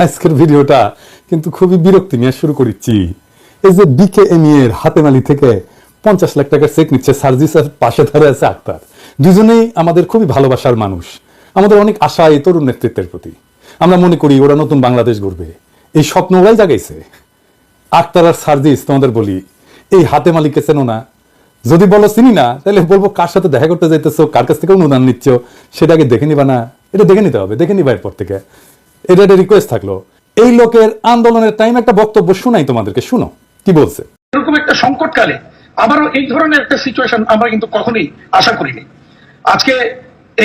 আজকের ভিডিওটা কিন্তু খুবই বিরক্তি নিয়ে শুরু করেছি। এই যে বিকেএমই এর হাতেমালি থেকে 50 লাখ টাকার চেক নিচ্ছে সার্জিসের পাশে ধরে আছে আক্তার। দুজনেই আমাদের খুবই ভালোবাসার মানুষ, আমাদের অনেক আশা এই তরুণ নেতৃত্বের প্রতি। আমরা মনে করি ওরা নতুন বাংলাদেশ গড়বে, এই স্বপ্ন ওরাই জাগাইছে। আক্তার আর সার্জিস, তোমাদের বলি, এই হাতেমালিকে চেনো না? যদি বলো চিনি না, তাহলে বলবো কার সাথে দেখা করতে যাইতেছো, কার কাছ থেকে অনুদান নিচ্ছ, সেটাকে দেখে নিবা না? এটা দেখে নিতে হবে, দেখে নিবা এরপর থেকে। এটা একটা রিকোয়েস্ট থাকলো, এই লোকের আন্দোলনের টাইম একটা বক্তব্য শোনাই তোমাদেরকে, শুনো কি বলছে। এরকম একটা সংকটকালে আবারও এই ধরনের একটা সিচুয়েশন আমরা কিন্তু কখনোই আশা করিনি। আজকে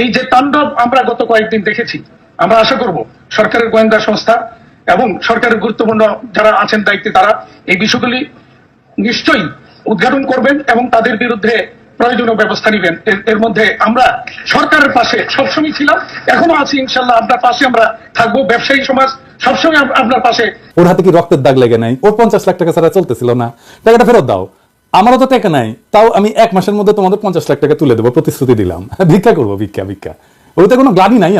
এই যে তাণ্ডব আমরা গত কয়েকদিন দেখেছি, আমরা আশা করব সরকারের গোয়েন্দা সংস্থা এবং সরকারের গুরুত্বপূর্ণ যারা আছেন দায়িত্বে তারা এই বিষয়গুলি নিশ্চয়ই উদ্ঘাটন করবেন এবং তাদের বিরুদ্ধে প্রয়োজনীয় ব্যবস্থা নেবেন। এর মধ্যে আমরা সরকারের পাশে সবসময় ছিলাম, এখনো আছি, ইনশাল্লাহ আপনার পাশে আমরা থাকবো। ব্যবসায়ী সমাজ সবসময় আপনার পাশে। ওর হাতে কি রক্তের দাগ লেগে নাই? ওর 50 লাখ টাকা ছাড়া চলতেছিল না, টাকাটা ফেরত দাও। আমারও তো টাকা নাই, তাও আমি 1 মাসের মধ্যে তোমাদের 50 লাখ টাকা তুলে দেবো, প্রতিশ্রুতি দিলাম। ভিক্ষা করবো, ভিক্ষা ভিক্ষা। ওইতে কোনো গ্লানি নাই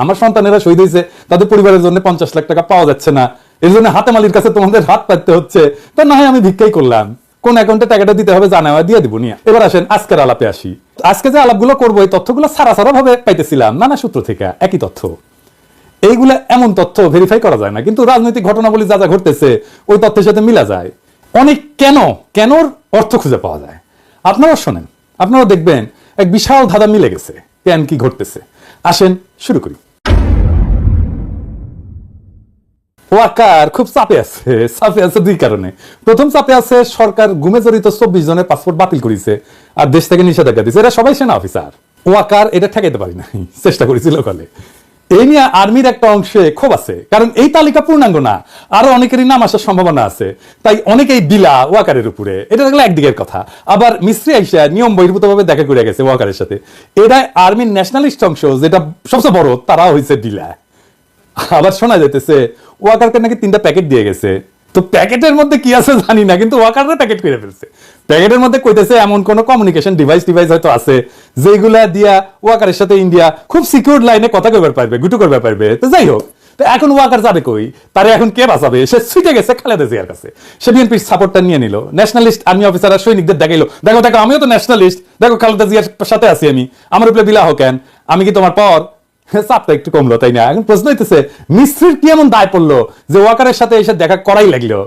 আমার সন্তানেরা শহীদ হয়েছে, তাদের পরিবারের জন্য 50 লাখ টাকা পাওয়া যাচ্ছে না, এর জন্য হাতেমালির কাছে তোমাদের হাত পাততে হচ্ছে। তা না হয় আমি ভিক্ষাই করলাম, কোন অ্যাকাউন্টে টাকাটা দিতে হবে জানা দিয়ে দিব নিয়ে। এবার আসেন আজকের আলাপে আসি। আজকে যে আলাপগুলো করবো, এই তথ্যগুলো সারা ভাবে পাইতেছিলাম নানা সূত্র থেকে, একই তথ্য। এইগুলা এমন তথ্য ভেরিফাই করা যায় না, কিন্তু রাজনৈতিক ঘটনাবলী যা যা ঘটতেছে ওই তথ্যের সাথে মিলা যায়। অনেক কেনর অর্থ খুঁজে পাওয়া যায়। আপনারা শোনেন, আপনারা দেখবেন এক বিশাল ধাঁধা মিলে গেছে কেন কি ঘটতেছে। আসেন শুরু করি। ওয়াকার খুব চাপে আছে দুই কারণে। প্রথম চাপে আছে, সরকার গুমে জড়িত 24 জনের পাসপোর্ট বাতিল করেছে আর দেশ থেকে নিষেধাজ্ঞা দিয়েছে। এরা সবাই সেনা অফিসার। ওয়াকার এটা ঠেকাইতে পারি নাই, চেষ্টা করেছিল কলে। এই নিয়ে আর্মির একটা অংশে ক্ষোভ আছে, কারণ এই তালিকা পূর্ণাঙ্গ না, আরো অনেকেরই নাম আসার সম্ভাবনা আছে। তাই অনেকেই দিলা ওয়াকারের উপরে। এটা দেখলে একদিকের কথা। আবার মিস্ত্রি আইসা নিয়ম বহির্ভূত ভাবে দেখা করে গেছে ওয়াকারের সাথে। এটা আর্মির ন্যাশনালিস্ট অংশ, যেটা সবচেয়ে বড়, তারা হয়েছে দিলা। আবার শোনা যেতেছে ওয়াকারকে নাকি 3টা প্যাকেট দিয়ে গেছে। তো প্যাকেটের মধ্যে কি আছে জানি না, কিন্তু ওয়াকাররা প্যাকেট করে ফেলছে। প্যাকেটের মধ্যে কইতেছে এমন কোন কমিউনিকেশন ডিভাইস হয়তো আছে যেগুলা দিয়া ওয়াকারের সাথে ইন্ডিয়া খুব সিকিউর লাইনে কথা কইবার পারবে, গুটু করবার পারবে। তো যাই হোক, তো এখন ওয়াকার যাবে কই? তারে এখন কে বাঁচাবে? সে ছুটে গেছে খালেদা জিয়ার কাছে। সে বিএনপির সাপোর্টটা নিয়ে নিল। ন্যাশনালিস্ট আর্মি অফিসার আর সৈনিকদের দেখাইলো, দেখো দেখো আমিও তো ন্যাশনালিস্ট, দেখো খালেদা জিয়ার সাথে আছি আমি, আমার উপরে বিলাহ কেন? আমি কি তোমার পর? চাপটা একটু কমলো, তাই না? এখন প্রশ্ন হইতেছে মিস্ত্রির কি এমন দায় পড়লো যে ওয়াকারের সাথে এসে দেখা করাই লাগলো?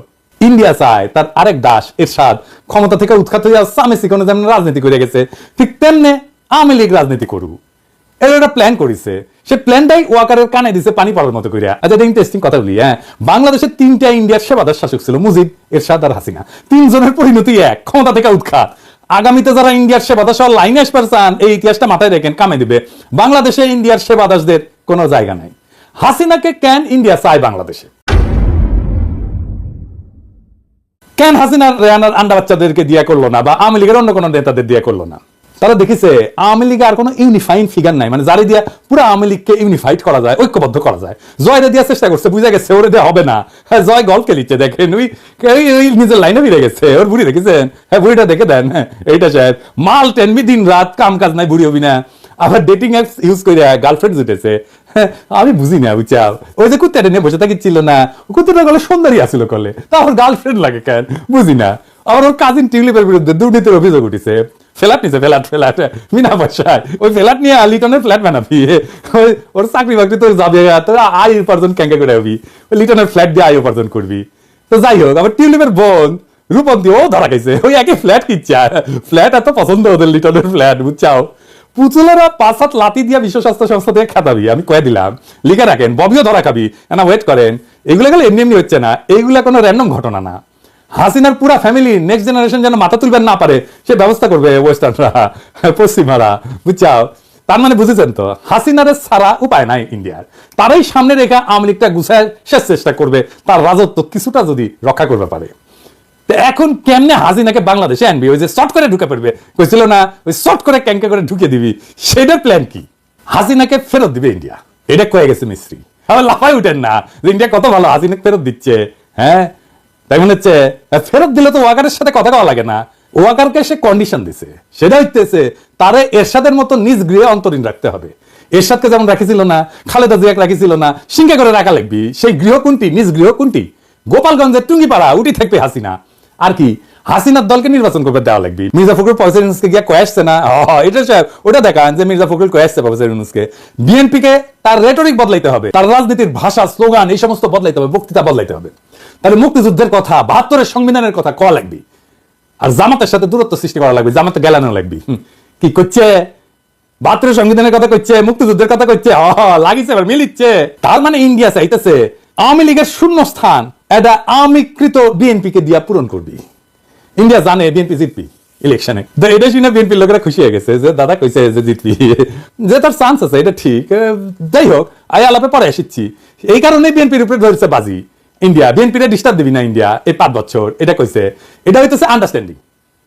ইন্ডিয়া চায় তার আরেক দাস এরশাদ ক্ষমতা থেকে উৎখাত হইয়া সামেসি কোনো যেমন রাজনীতি করে গেছে, ঠিক তেমনি আওয়ামী লীগ রাজনীতি করু। এর একটা প্ল্যান করেছে। সে প্ল্যানটাই ওয়াকারের কানে দিছে পানি পড়ার মতো করিয়া। আচ্ছা, এটা ইন্টারেস্টিং কথা বলি। হ্যাঁ, বাংলাদেশে 3টা ইন্ডিয়ার সেবাদার শাসক ছিল, মুজিব, এরশাদ আর হাসিনা। 3 জনের পরিণতি এক, ক্ষমতা থেকে উৎখাত। আগামীতে যারা ইন্ডিয়ার সেবাদাস লাইনে আসবার চান, এই ইতিহাসটা মাথায় রেখেন, কামে দিবে। বাংলাদেশে ইন্ডিয়ার সেবাদাসদের কোনো জায়গা নাই। হাসিনাকে কেন ইন্ডিয়া চায় বাংলাদেশে? কেন হাসিনা রেহানার আন্ডা বাচ্চাদেরকে দিয়া করলো না, বা আওয়ামী লীগের অন্য কোনো নেতাদের দিয়া করলো না? তারা দেখেছে আওয়ামী লীগে আর কোনো ইউনিফাইং ফিগার নাই, মানে যারে দিয়া পুরো আওয়ামী লীগকে ইউনিফাইড করা যায়, ঐক্যবদ্ধ করা যায়। জয়রে দিয়া চেষ্টা করছে, বুঝা গেছে ওরে দেওয়া হবে না। হ্যাঁ, জয় গল্প খেলিচ্ছে, দেখেন ওই নিজের লাইনে ফিরে গেছে। ওর বুড়ি দেখেছেন? হ্যাঁ, বুড়িটা দেখে দেন। হ্যাঁ, এইটা সাহেব মাল টেনবি, দিন রাত কাম কাজ নাই, বুড়ি হবি না। আবার ডেটিং অ্যাপস ইউজ করে গার্লফ্রেন্ড জুটেছে। আমি বুঝি না, বুঝাও। ওই যে কুত্তাটা নিয়ে বসে থাকিছিল না, কুত্তাটা গলে সুন্দরী আসছিল কলে, তারপর গার্লফ্রেন্ড লাগে কেন বুঝি না। আবার ওর কাজিন টিউলিপের বিরুদ্ধে দুর্নীতির অভিযোগ উঠেছে। ফ্ল্যাট নিছে, ফ্ল্যাট বিনা পয়সায়। ওই ফ্ল্যাট নিয়ে লিটনের ফ্ল্যাট বানাবি, ওর চাকরি বাকরি তোর যাবে, তোর আয় উপার্জন ক্যাঙ্কা করে হবি, ওই লিটনের ফ্ল্যাট দিয়ে আয় উপার্জন করবি। তো যাই হোক, আবার টিউলিপের বোন রূপন্তী ও ধরা খাইছে, ওই একই ফ্ল্যাট কিচ্ছা। ফ্ল্যাট এত পছন্দ ওদের লিটনের ফ্ল্যাট, বুঝছাও। পুতুলেরা 5 হাত লাতি দিয়া বিশ্ব স্বাস্থ্য সংস্থা থেকে খাতাবি, আমি কয়ে দিলাম, লিখে রাখেন। ববিও ধরা খাবি না, ওয়েট করেন। এগুলো গেলে এমনি হচ্ছে না, এইগুলা কোনো র্যান্ডম ঘটনা না। হাসিনার পুরা ফ্যামিলি নেক্সট জেনারেশন যেন মাথা তুলবেন না পারে, সে ব্যবস্থা করবে ওয়েস্টার্নরা, পশ্চিমারা, বুঝছাও। তার মানে বুঝেছেন তো, হাসিনারে ছাড়া উপায় নাই ইন্ডিয়ার। তারাই সামনে রেখা আওয়ামী লীগটা গুছায় শেষ চেষ্টা করবে, তার রাজত্ব কিছুটা যদি রক্ষা করতে পারে। এখন কেমনে হাসিনাকে বাংলাদেশে আনবি? ওই যে শর্ট করে ঢুকে পড়বে কইছিল না, ওই শর্ট করে ক্যাঙ্কা করে ঢুকে দিবি, সেটার প্ল্যান কি? হাসিনাকে ফেরত দিবে ইন্ডিয়া, এটা কয়ে গেছে মিস্ত্রি। আবার লাফাই উঠেন না যে ইন্ডিয়া কত ভালো, হাসিনাকে ফেরত দিচ্ছে। হ্যাঁ, তাই মনে হচ্ছে ফেরত দিলে তো ওয়াকারের সাথে কথা কওয়া লাগে না। ওয়াকারকে সে কন্ডিশন দিছে, সেটা হইতেছে তারে এরশাদের মতো নিজ গৃহে অন্তরীণ রাখতে হবে। এরশাদকে যেমন রাখিছিল না, খালেদা জিয়াকে রাখিছিল না, সিংহে করে রাখা লাগবি। সেই গৃহ কোনটি, নিজ গৃহ কোনটি? গোপালগঞ্জের টুঙ্গিপাড়া, উঠি থাকবে হাসিনা। আর কি হাসিনার দলকে নির্বাচন করবে দেওয়া লাগবে। মির্জা ফখরুল প্রফেসর ইউনূসকে গিয়া কয়ে আসছে না, এটা ওটা দেখান যে মির্জা ফখরুল কয়ে আসছে প্রফেসর ইউনূসকে। বিএনপিকে তার রেটরিক বদলাইতে হবে, তার রাজনীতির ভাষা, স্লোগান এই সমস্ত বদলাইতে হবে, বক্তৃতা বদলাইতে হবে। তাহলে মুক্তিযুদ্ধের কথা, ৭২-এর সংবিধানের কথা কওয়া লাগবে। আর জামাতের সাথে দূরত্ব সৃষ্টি করা লাগবে, জামাতে গেলানো লাগবে। কি করছে? ৭২-এর সংবিধানের কথা করছে, মুক্তিযুদ্ধের কথা করছে, লাগিছে এবার মিলিচ্ছে। তার মানে ইন্ডিয়া চাইতেছে আওয়ামী লীগের শূন্য স্থান এটা আওয়ামীকৃত বিএনপি কে দিয়া পূরণ করবি। ইন্ডিয়া জানে বিএনপি জিতবি ইলেকশনে, এটা শুনে বিএনপির লোকেরা খুশি হয়ে গেছে যে দাদা কইছে যে জিতবি, যে তার চান্স আছে, এটা ঠিক। যাই হোক, আই আলাপে পরে এসেছি। এই কারণে বিএনপির উপরে ধরেছে বাজি ইন্ডিয়া। বিএনপির ডিস্টার্ব দিবি না ইন্ডিয়া এই ৫ বছর, এটা কইছে। এটা হইতেছে আন্ডারস্ট্যান্ডিং।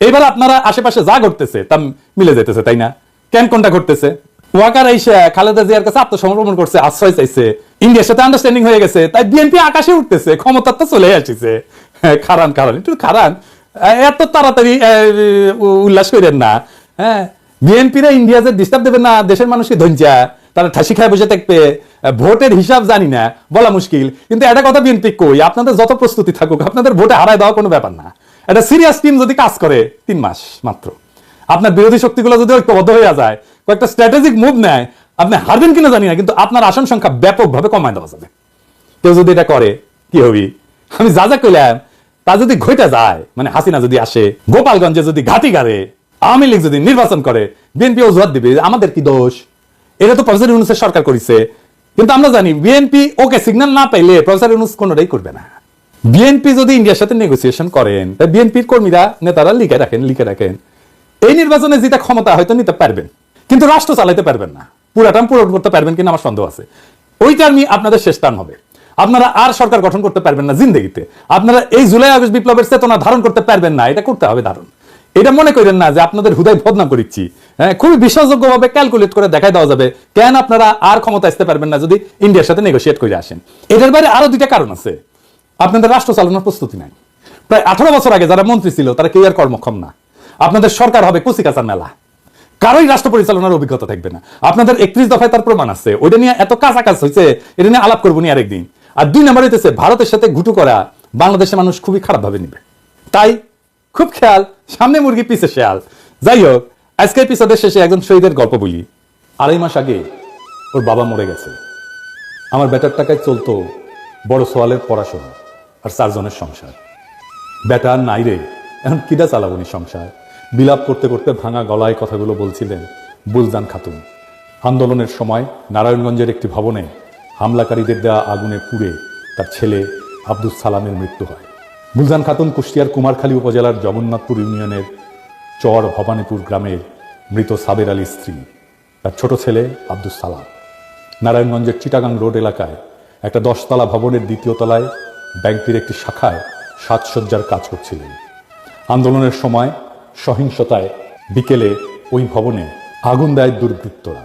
এইবার আপনারা আশেপাশে যা ঘটতেছে তা মিলে যেতেছে, তাই না? কেন কোনটা ঘটতেছে? ওয়াকার আইসা খালেদা জিয়ার কাছে আত্মসমর্পণ করছে, আশ্রয় চাইছে, ইন্ডিয়ার সাথে আন্ডারস্ট্যান্ডিং হয়ে গেছে, তাই বিএনপি আকাশে উঠতেছে, ক্ষমতার তো চলে আসছে। খারান একটু খারান, এত তাড়াতাড়ি উল্লাস করেন না। হ্যাঁ, বিএনপিরা ইন্ডিয়া যে ডিস্টার্ব দেবে না, দেশের মানুষকে ধৈর্যা, তারা ঠাসি খায় বসে থাকবে। ভোটের হিসাব জানি না, বলা মুশকিল, কিন্তু একটা কথা বিএনপি কই, আপনাদের যত প্রস্তুতি থাকুক, আপনাদের ভোটে হারায় দেওয়া কোনো ব্যাপার না। একটা সিরিয়াস টিম যদি কাজ করে ৩ মাস মাত্র, আপনার বিরোধী শক্তিগুলো যদি ঐক্যবদ্ধ হয়ে যায়, কয়েকটা স্ট্র্যাটেজিক মুভ নেয়, আপনি হারবেন কিনা জানি না, কিন্তু আপনার আসন সংখ্যা ব্যাপকভাবে কমায় দেওয়া যাবে। কেউ যদি এটা করে কি হবি, আমি যা যা কইলাম তা যদি ঘটে যায়, মানে হাসিনা যদি আসে, গোপালগঞ্জে যদি ঘাটি গাড়ে, আওয়ামী লীগ যদি নির্বাচন করে, বিএনপি অজুহাত দিবে আমাদের কি দোষ, এটা তো প্রফেসর ইউনূসের সরকার করেছে। কিন্তু আমরা জানি বিএনপি ওকে সিগন্যাল না পাইলে প্রফেসর ইউনূস কোনোটাই করবে না। বিএনপি যদি ইন্ডিয়ার সাথে নেগোসিয়েশন করেন, বিএনপির কর্মীরা, নেতারা লিখে রাখেন এই নির্বাচনে যেটা ক্ষমতা হয়তো নিতে পারবেন, কিন্তু রাষ্ট্র চালাইতে পারবেন না। পুরা টার্ম পূরণ করতে পারবেন কিনা আমার সন্দেহ আছে। ওই টার্মই আপনাদের শেষ টার্ম হবে। আপনারা আর সরকার গঠন করতে পারবেন না জিন্দেগিতে। আপনারা এই জুলাই আগস্ট বিপ্লবের চেতনা ধারণ করতে পারবেন না, এটা করতে হবে ধারণ। এটা মনে করেন না যে আপনাদের হুদায় বদনাম করিচ্ছি। হ্যাঁ, খুবই বিশ্বাসযোগ্যভাবে ক্যালকুলেট করে দেখাই দেওয়া যাবে কেন আপনারা আর ক্ষমতা আসতে পারবেন না যদি ইন্ডিয়ার সাথে নেগোসিয়েট করে আসেন। এটার বাইরে আরো 2টা কারণ আছে। আপনাদের রাষ্ট্র চালানোর প্রস্তুতি নাই। প্রায় 18 বছর আগে যারা মন্ত্রী ছিল তারা কেউ আর কর্মক্ষম না। আপনাদের সরকার হবে কুচিকাচার মেলা, কারোই রাষ্ট্র পরিচালনার অভিজ্ঞতা থাকবে না। আপনাদের 31 দফায় তার প্রমাণ আছে। ওইটা নিয়ে এত কাজ হয়েছে, এটা নিয়ে আলাপ করবো নি আরেকদিন। আর 2 নম্বর হইতেছে ভারতের সাথে ঘুটু করা বাংলাদেশের মানুষ খুবই খারাপ ভাবে নিবে। তাই খুব খেয়াল, সামনে মুরগি পিছে শেয়াল। যাই হোক, আজকে এপিসোডের শেষে একজন শহীদের গল্প বলি। 2.5 মাস আগে ওর বাবা মরে গেছে। আমার বেটার টাকায় চলতো বড় সোয়ালের পড়াশোনা আর 4 জনের সংসার। বেটা নাই রে, এখন কিডা চালাবনি সংসার। বিলাপ করতে করতে ভাঙা গলায় কথাগুলো বলছিলেন বুলজান খাতুন। আন্দোলনের সময় নারায়ণগঞ্জের একটি ভবনে হামলাকারীদের দেওয়া আগুনে পুড়ে তার ছেলে আব্দুস সালামের মৃত্যু হয়। বুলজান খাতুন কুষ্টিয়ার কুমারখালী উপজেলার জগন্নাথপুর ইউনিয়নের চর ভবানীপুর গ্রামের মৃত সাবের আলীর স্ত্রী। তার ছোট ছেলে আব্দুস সালাম নারায়ণগঞ্জের চিটাগাং রোড এলাকায় একটা 10 তলা ভবনের 2য় তলায় ব্যাংকের একটি শাখায় সাজসজ্জার কাজ করছিলেন। আন্দোলনের সময় সহিংসতায় বিকেলে ওই ভবনে আগুন দেয় দুর্বৃত্তরা।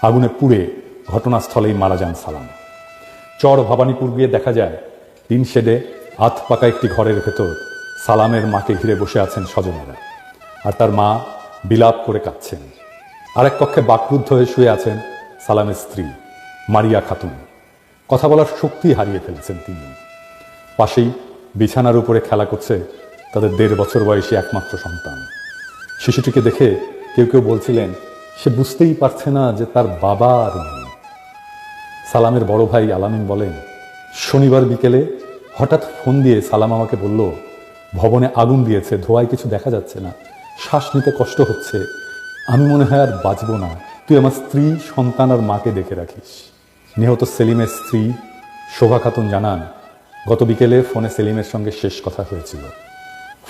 আগুনে পুড়ে ঘটনাস্থলেই মারা যান সালাম। চর ভবানীপুর গিয়ে দেখা যায় টিন শেডে আধ পাকা একটি ঘরের ভেতর সালামের মাকে ঘিরে বসে আছেন স্বজনেরা, আর তার মা বিলাপ করে কাঁদছেন। আরেক কক্ষে বাকরুদ্ধ হয়ে শুয়ে আছেন সালামের স্ত্রী মারিয়া খাতুন। কথা বলার শক্তি হারিয়ে ফেলেছেন তিনি। পাশেই বিছানার উপরে খেলা করছে তাদের 1.5 বছর বয়সী একমাত্র সন্তান। শিশুটিকে দেখে কেউ কেউ বলছিলেন সে বুঝতেই পারছে না যে তার বাবা আর নেই। সালামের বড় ভাই আলামিন বলেন, শনিবার বিকেলে হঠাৎ ফোন দিয়ে সালাম আমাকে বলল, ভবনে আগুন দিয়েছে, ধোঁয়ায় কিছু দেখা যাচ্ছে না, শ্বাস নিতে কষ্ট হচ্ছে, আমি মনে হয় আর বাঁচব না, তুই আমার স্ত্রী, সন্তান আর মাকে দেখে রাখিস। নিহত সেলিমের স্ত্রী শোভা খাতুন জানান, গত বিকেলে ফোনে সেলিমের সঙ্গে শেষ কথা হয়েছিল।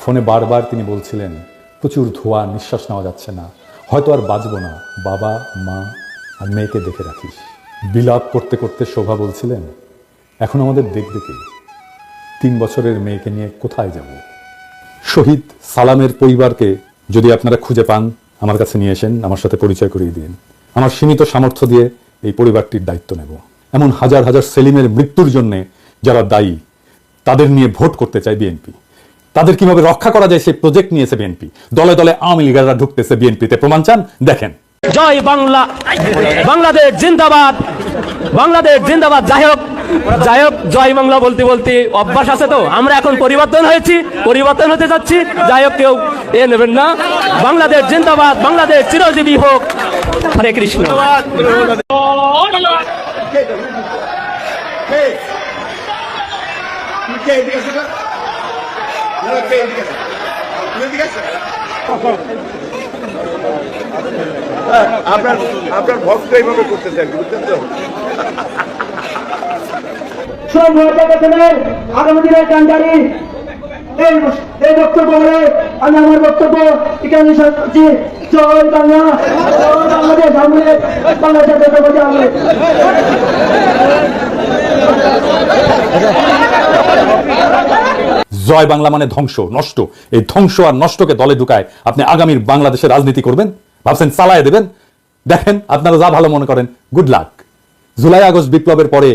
ফোনে বারবার তিনি বলছিলেন, প্রচুর ধোঁয়া, নিঃশ্বাস নেওয়া যাচ্ছে না, হয়তো আর বাঁচব না, বাবা, মা আর মেয়েকে দেখে রাখিস। বিলাপ করতে করতে শোভা বলছিলেন, এখন আমাদের দেখবে কে? 3 বছরের মেয়েকে নিয়ে কোথায় যাব? শহীদ সালামের পরিবারকে যদি আপনারা খুঁজে পান আমার কাছে নিয়ে এসেন, আমার সাথে পরিচয় করিয়ে দিন। আমার সীমিত সামর্থ্য দিয়ে এই পরিবারটির দায়িত্ব নেব। এমন হাজার হাজার সেলিমের মৃত্যুর জন্য যারা দায়ী, তাদের নিয়ে ভোট করতে চায় বিএনপি। তাদের কিভাবে রক্ষা করা যায় সেই প্রজেক্ট নিয়েছে বিএনপি। দলে দলে আওয়ামী লীগাররা ঢুকতেছে বিএনপিতে, প্রমাণ চান? দেখেন। জয় বাংলা, বাংলাদেশ জিন্দাবাদ, বাংলাদেশ জিন্দাবাদ। যাই হোক জয় বাংলা বলতে বলতে অভ্যাস আছে, তো আমরা এখন পরিবর্তন হয়েছি, পরিবর্তন হতে যাচ্ছি। যাই হোক, কেউ এ নেবেন না। বাংলাদেশ জিন্দাবাদ, বাংলাদেশ চিরজীবী হোক। হরে কৃষ্ণ। আপনার ভক্ত এইভাবে করতে চান, বুঝছেন তো? আগামী দিনের কান্ডারি এই বক্তব্য বলে আমি আমার বক্তব্য এখানে শেষ করছি। জয় বাংলা, জয় বাংলাদেশ, বাংলাদেশের জাতীয়তাবাদী আওয়ামী লীগ। জয় বাংলা মানে ধ্বংস, নষ্ট। এই ধ্বংস আর নষ্টকে দলে ঢুকায় আপনি আগামীর বাংলাদেশের রাজনীতি করবেন, ভাবছেন চালায় দেবেন। দেখেন, আপনারা যা ভালো মনে করেন, গুড লাক। জুলাই আগস্ট বিপ্লবের পরে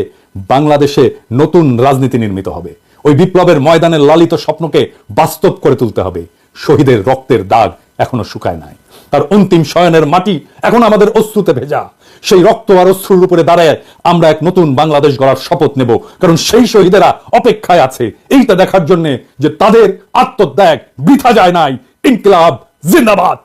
বাংলাদেশে নতুন রাজনীতি নির্মিত হবে। ওই বিপ্লবের ময়দানের লালিত স্বপ্নকে বাস্তব করে তুলতে হবে। শহীদের রক্তের দাগ এখনো শুকায় নাই, তার অন্তিম শয়নের মাটি এখন আমাদের অশ্রুতে ভেজা। সেই রক্ত আর অশ্রুর উপরে দাঁড়ায় আমরা এক নতুন বাংলাদেশ গড়ার শপথ নেব, কারণ সেই শহীদেরা অপেক্ষায় আছে এইটা দেখার জন্য যে তাদের আত্মত্যাগ বৃথা যায় নাই। ইনকিলাব জিন্দাবাদ।